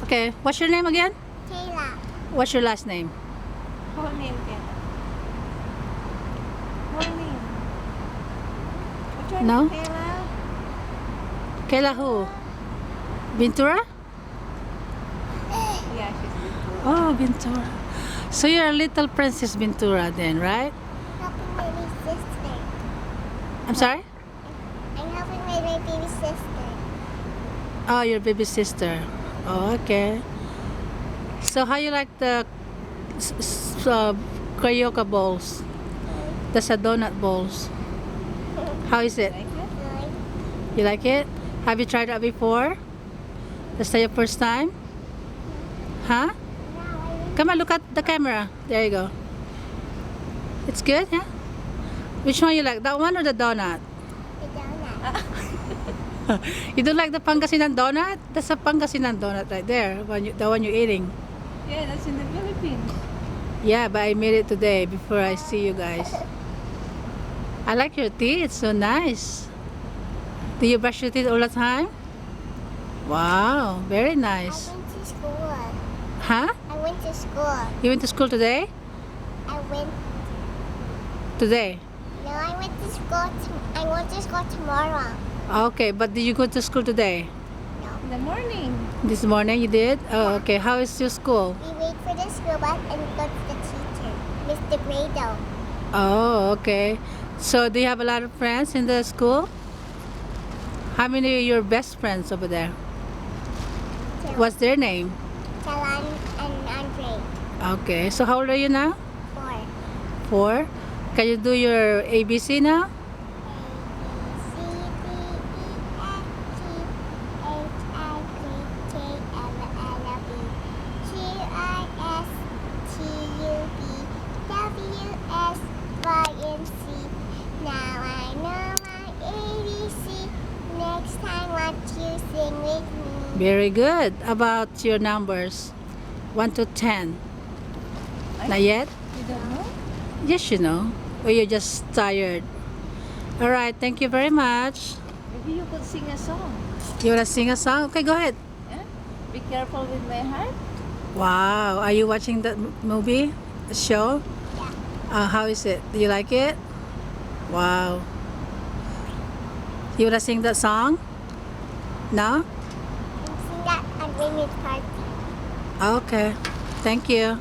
Okay, what's your name again? Kaila. What's your last name? Whole name, Kaila. Whole name. What's your No? name, Kaila? Kaila who? Ventura? Yeah, she's Ventura. Oh, Ventura. So you're a little Princess Ventura then, right? Helping my baby sister. I'm sorry? I'm helping my baby sister. Oh, your baby sister. Oh, okay. So how you like the Carioca bowls? That's a donut bowls. How is it? Like it? Good. You like it? Have you tried that before? Is that your first time? Huh? Now I Come on, look at the camera. There you go. It's good, yeah? Which one you like? That one or the donut? the donut. You don't like the Pangasinan donut? That's a Pangasinan donut right there. The one you're eating. Yeah, that's in the Philippines. Yeah, but I made it today before I see you guys. I like your teeth. It's so nice. Do you brush your teeth all the time? Wow, very nice. I went to school. Huh? I went to school. You went to school today? I went. Today? No, I went to school. I went to school tomorrow. Okay, but did you go to school today? In the morning. This morning you did? Oh, okay. How is your school? We wait for the school bus and go to the teacher, Mr. Grado. Oh, okay. So do you have a lot of friends in the school? How many are your best friends over there? What's their name? Kalan and Andre. Okay. So how old are you now? 4. 4. Can you do your ABC now? Now I know my ABC. Next time, won't you sing with me? Very good. About your numbers? 1 to 10. Not yet? You don't know? Yes, you know. Or you're just tired. Alright, thank you very much. Maybe you could sing a song. You wanna sing a song? Okay, go ahead. Yeah? Be careful with my heart. Wow, are you watching that movie? The show? Yeah. How is it? Do you like it? Wow. You wanna sing that song? No? And sing that at Raymond's party. Okay. Thank you.